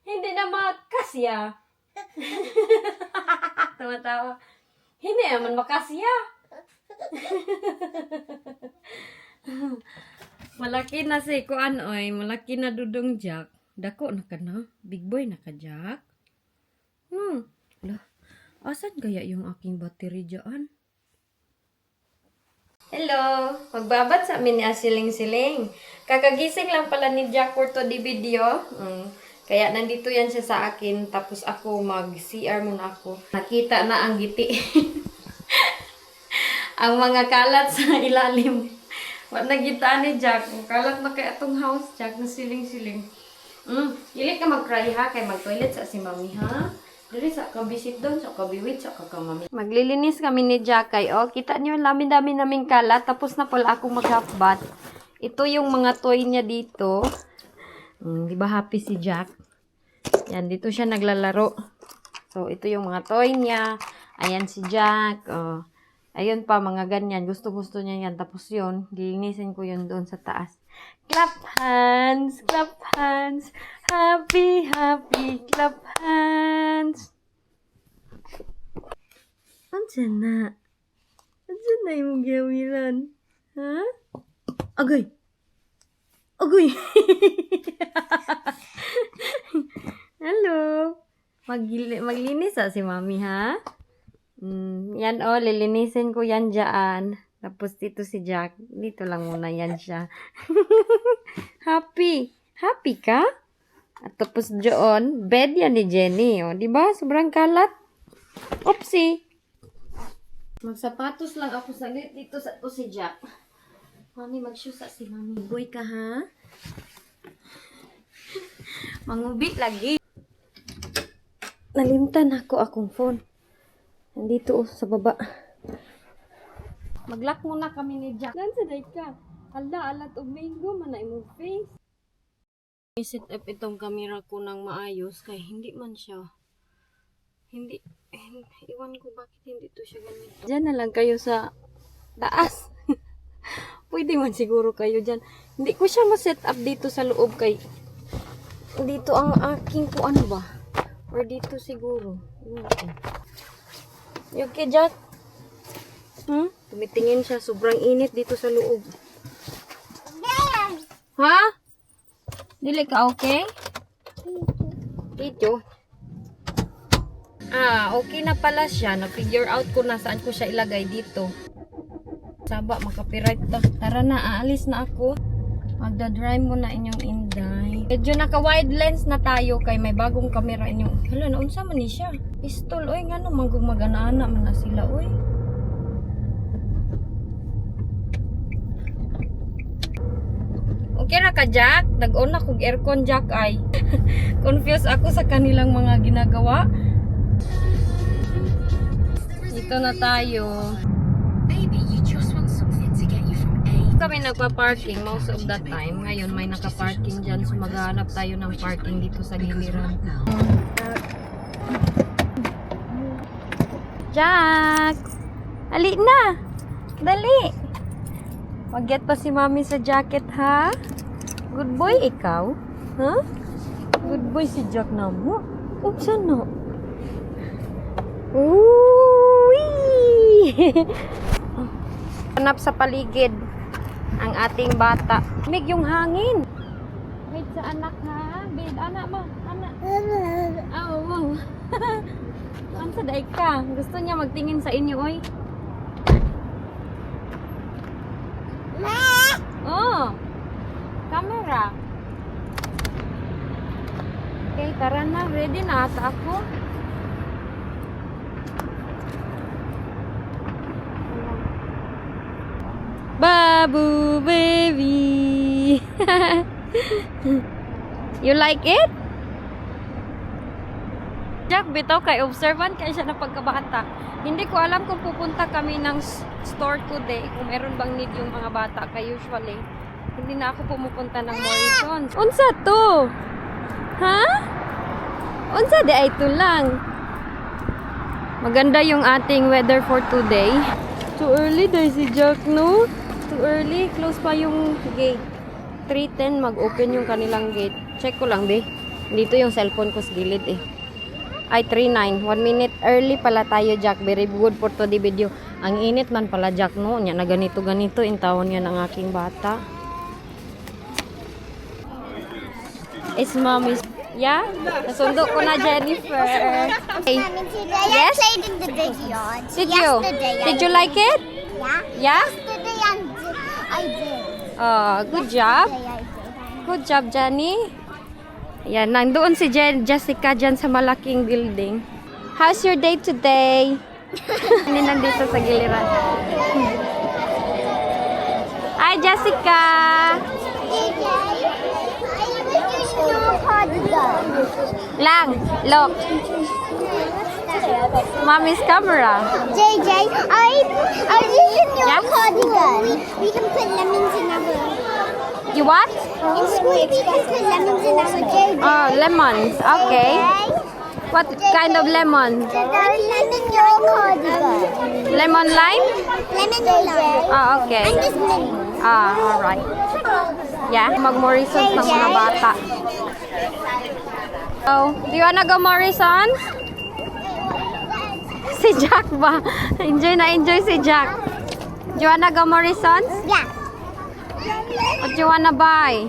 Hindi na makasya. Tawa-tawa. Hindi naman makasya. Malaki na si kuan oy, malaki na dudong Jack. Dako na ka na, big boy na ka Jack. Lah, asan kaya yung aking battery diyan? Hello, magbabat sa amin ni Asiling-Siling. Kakagising lang pala ni Jack for to the video. Kaya nandito yan siya sa akin, tapos ako mag-CR muna ako. Nakita na ang giti. Ang mga kalat sa ilalim. Wala nagita ni Jack. Kalat na kaya itong house, Jack, na siling-siling. Ilit ka mag-cry ha, kay mag-toilet sa si mami ha. Dali sa kabisit doon, sa kabiwit, sa kakamami. Maglilinis kami ni Jack kay, kita niyo, dami-dami naming kalat. Tapos na pala ako mag-half bath. Ito yung mga toy niya dito. Di ba happy si Jack? Yan, dito siya naglalaro. So, ito yung mga toy niya. Ayan si Jack. Ayun pa, mga ganyan. Gusto-gusto niya yan. Tapos yun, lilinisin ko yun doon sa taas. Clap hands! Clap hands! Happy, happy, clap hands! Andiyan na. Andiyan na yung gawiran. Ha? Agay! Agay! Hello! Maglinis si mami, ha? Yan lilinisin ko yan dyan. Tapos dito si Jack. Dito lang muna yan siya. Happy! Happy ka? At tapos doon, bed yan ni Jenny. Diba? Sobrang kalat. Oopsie! Magsapatos lang ako saglit dito sa si Jack. Mami, mag-shoes si mami. Boy ka, ha? Mangubit lagi. Nalimtan ako akong phone. Nandito sa baba. Mag-lock muna kami ni Jack. Nansaday ka. Alat o mango man na imong face. I-set up itong camera ko ng maayos kay hindi man siya. Hindi. Iwan ko bakit hindi to siya ganito. Diyan na lang kayo sa taas. Pwede man siguro kayo dyan. Hindi ko siya ma-set up dito sa loob kay dito ang aking po ano ba? Or dito siguro. Okay, Jack? Tumitingin siya. Sobrang init dito sa loob. Ha? Dili ka okay? Dito. Okay na pala siya. Na-figure out ko na saan ko siya ilagay dito. Saba, mag-copyright ta. Tara na, aalis na ako. Magda-dry mo na inyong inday. Medyo naka-wide lens na tayo kay may bagong camera inyong. Hala, naunsa man ni siya. Pistol, oy, nga no, magana-ana man na sila, oy. Okay ra ka, Jack? Nag-on na kong aircon, Jack, ay. Confused ako sa kanilang mga ginagawa. Dito na tayo. Kami nagpa-parking most of the time. Ngayon may naka-parking dyan. So maghahanap tayo ng parking dito sa giliran. Jack! Ali na! Dali! Mag-get pa si mami sa jacket, ha? Good boy ikaw? Ha? Good boy si Jack na mo. Saan na? Uy! Hanap sa paligid ang ating bata. Mig yung hangin. Wait sa anak, ha? Bid, anak mo. Anak. Wow. Ano sa daig ka? Gusto niya magtingin sa inyo, oy. Camera. Okay, tara na. Ready na ata ako. Babu baby. You like it? Jack, bitaw kay observant kaya siya na pagkabata. Hindi ko alam kung pupunta kami ng store today, kung meron bang need yung mga bata. Kaya usually, hindi na ako pumupunta ng Morrisons. Unsa to? Ha? Unsa di ay to lang? Maganda yung ating weather for today. Too early dahil si Jack, no? Too early. Close pa yung gate. 3:10 mag-open yung kanilang gate. Check ko lang, be. Dito yung cellphone ko sa gilid eh. Ay, 3:09. 1 minute early pala tayo, Jack. Very good for today video. Ang init man pala, Jack, no? Nya na ganito, intawan yan ang aking bata. It's mommy's. Yeah? Nasundo ko na, Jennifer. Okay. Yes? I played in the big yard. Did you? Yesterday, Did you like it? Yeah. Yeah? Yesterday I did. Good job. Yesterday I did. Good job, Jenny. Yan, nandoon si Jessica dyan sa malaking building. How's your day today? Hindi nandito sa giliran. Hi, Jessica! JJ, I was just no cardigan. Lang, look. Mommy's camera. JJ, I just in your Yeah? cardigan. We can put lemons in our. You what? In school, we can put lemons in our JJ. Oh, lemons. Okay. What kind of lemon? Lemon your cardigan. Lemon lime? Lemon lime. Oh, okay. And this mini. Alright. Yeah, mag-Morrisons ng mga bata. Oh, do you wanna go Morrisons? Si Jack ba? Enjoy na enjoy si Jack. Do you wanna go Morrisons? Yeah. What do you wanna buy?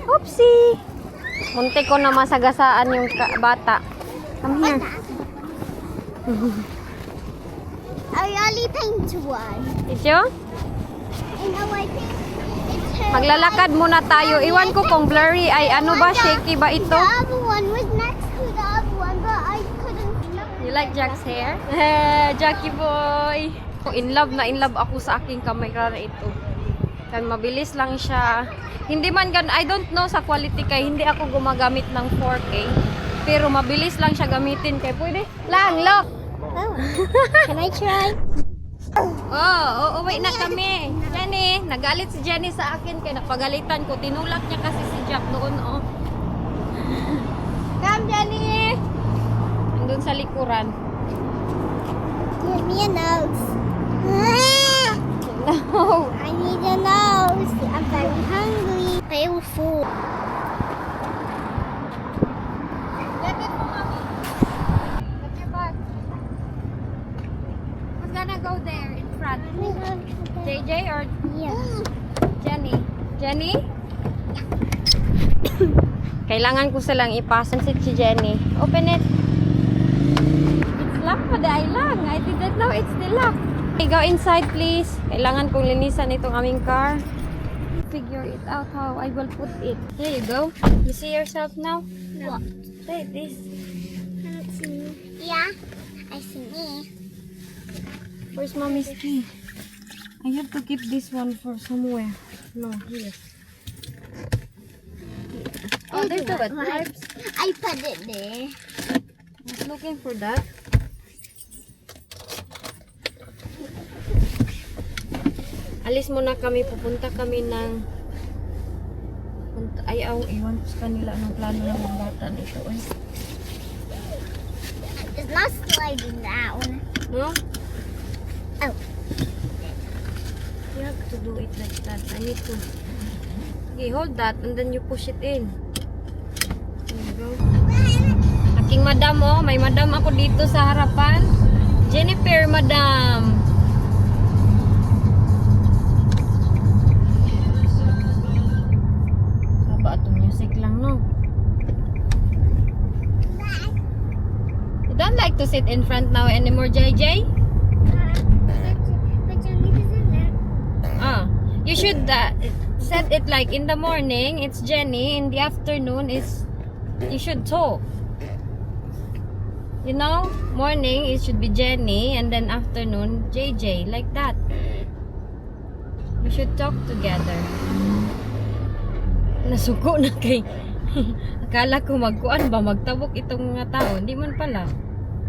Oopsie! Muntik ko na masagasaan yung bata. Come here. I only paint one. Did you? And now I think it's her. Maglalakad muna tayo. Iwan ko kung blurry ay ano ba, shaky ba ito? The other one was next to the other one, but I couldn't. You like Jack's hair? Jackie boy! In love ako sa aking kamera na ito. Kan mabilis lang siya. Hindi man I don't know sa quality kay hindi ako gumagamit ng 4K. Pero mabilis lang siya gamitin kay pwede. Lang, look! Oh. Can I try? Uuwi na kami. Jenny, nagalit si Jenny sa akin kaya napagalitan ko. Tinulak niya kasi si Jack doon, oh. Come, Jenny! Nandun sa likuran. Give me a nose. No. I need a nose. I'm very hungry. I feel full. Get it for mommy. Get your bag. Who's gonna go there in front? JJ or Yeah. Jenny? Jenny? Kailangan ko silang ipasa si Jenny. Open it. It's locked pa dahil lang. I didn't know it's still locked. Okay, go inside please. Kailangan kong linisan itong aming car. Figure it out how I will put it. Here you go. You see yourself now? What? Take this. I don't see me. Yeah. I see me. Where's mommy's key? I have to keep this one for somewhere. No, here. Oh, there's the wet wipes. I put it there. I was looking for that. Alis muna kami, pupunta kami ng iwan ko sa kanila anong plano ng mga bata nito eh. It's not sliding down. No? Oh. You have to do it like that. I need to. Okay, hold that and then you push it in. There you go. Aking madam, oh. May madam ako dito sa harapan. Jennifer, madam. Haba itong music lang, no? You don't like to sit in front now anymore, JJ? You should set it like in the morning, it's Jenny. In the afternoon, you should talk. You know, morning it should be Jenny, and then afternoon JJ, like that. We should talk together. Nasuko na kay. Akala ko magkuan ba magtabok itong mga tao, hindi man pala.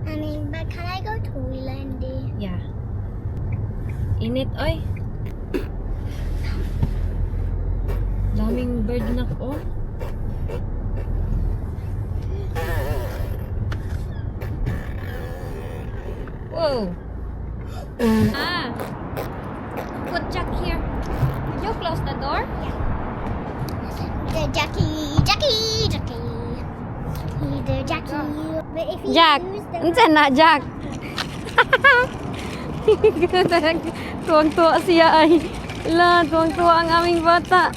I mean, but can I go to Landy? Yeah. Init, oy. Daming bird na ko. Whoa. Put Jack here. Did you close the door? the Jackie. He's the Jackie. But if you Jack, use the unsa na Jack? Tuwang-tuwa siya ay. Tuwang-tuwa ang aming bata.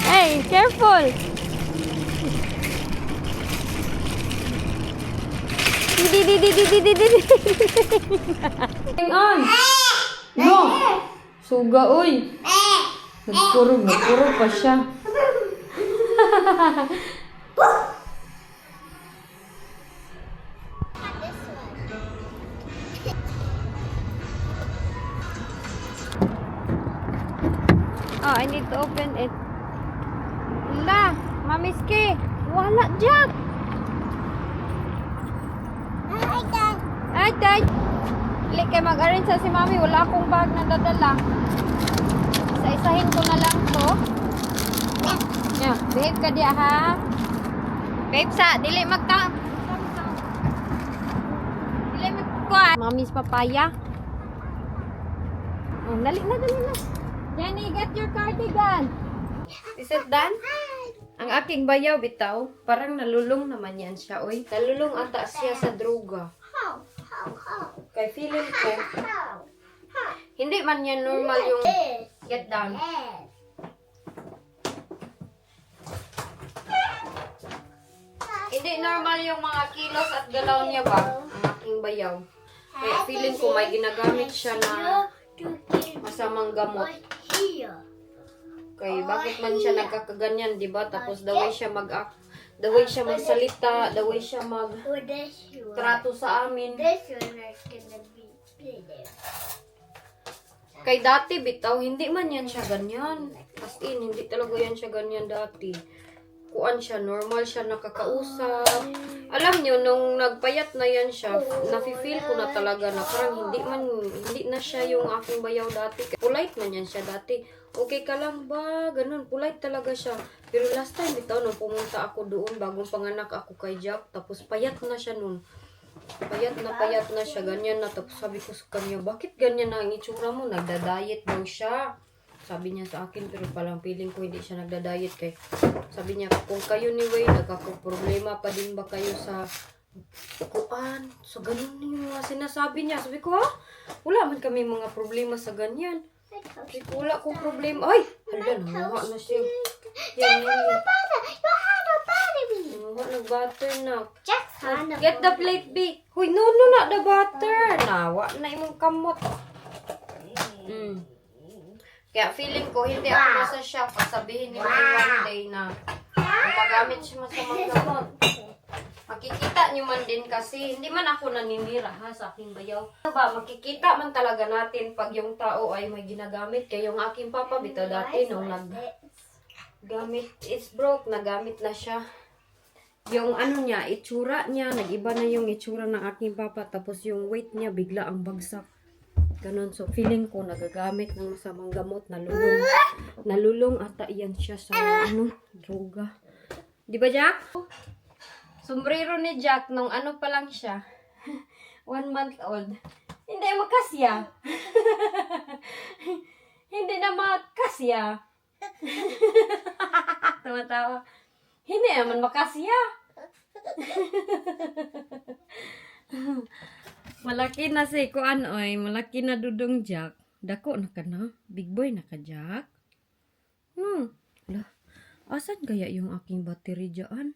Hey, careful. Hang on. No. Suga uy. Nagkurog pa siya. this one. Oh, I need to open it. La, mamiski. Wala, Jack. Hi, Dad. Ay, tay. Dili kay mag-arrange sa si Mami. Wala akong bag na dadala. Isa-isahin ko na lang to. Yeah, behave ka diya, ha? Babe, dili magka... Dili magkuha. Mami's papaya. Oh, dali na. Jenny, get your cardigan. Is it done? Ang aking bayaw, bitaw. Parang nalulong naman yan siya, oy. Nalulong ata siya sa droga. How? Kay feeling ko, hindi man yan normal yung get down. Hindi normal yung mga kilos at galaw niya ba? Ang aking bayaw. Kaya feeling ko may ginagamit siya na masamang gamot. Kaya bakit man siya nagkakaganyan, di ba? Tapos the way siya the way siya magsalita, the way siya trato sa amin. This one is gonna be bigger. Kay dati bitaw, hindi man yan siya ganyan. As in, hindi talaga yan siya ganyan dati. Kuan siya, normal siya nakakausap. Alam nyo, nung nagpayat na yan siya, nafe-feel ko na talaga na parang hindi na siya yung aking bayaw dati. Polite man yan siya dati. Okay ka lang ba? Ganun, polite talaga siya. Pero last time bitaw, nung pumunta ako doon, bagong panganak ako kay Jack, tapos payat na siya nun. Payat na siya, ganyan na. Tapos sabi ko sa kanya, bakit ganyan na ang itsura mo? Nagda-diet daw siya. Sabi niya sa akin, pero palang feeling ko hindi siya nagda-diet kay. Sabi niya, kung kayo ni Way, nagkakaproblema pa din ba kayo sa kuan? So, ganun yung mga sinasabi niya. Sabi ko, ha? Wala man kami mga problema sa ganyan. Sabi ko, wala kong problema. Ay! Hala, nanguha na siya. Yan, yan. Nanguha, nag-butter na. Get the plate, B. Huy, no, not the butter. Nawa na imong kamot. Kaya feeling ko, hindi ako nasa shop. Sabihin nila one day na gumagamit siya masamang gamot. Makikita nyo man din kasi, hindi man ako naninira ha sa aking bayaw. Ano ba, makikita man talaga natin pag yung tao ay may ginagamit. Kaya yung aking papa, bito dati nung naggamit, it's broke, nagamit na siya. Yung ano niya, itsura niya, nag-iba na yung itsura ng aking papa. Tapos yung weight niya, bigla ang bagsak. Ganon. So, feeling ko, nagagamit ng masamang gamot, nalulong ata yan siya sa, droga. Di ba, Jack? Sombrero ni Jack, nung ano pa lang siya, 1 month old. Hindi makasya. Hindi na makasya. Tumatawa. Hindi naman makasya. Malaki na si kuan oy, malaki na dudong Jack. Dako na ka na, big boy na ka Jack. Lah, asan kaya yung aking battery diyan?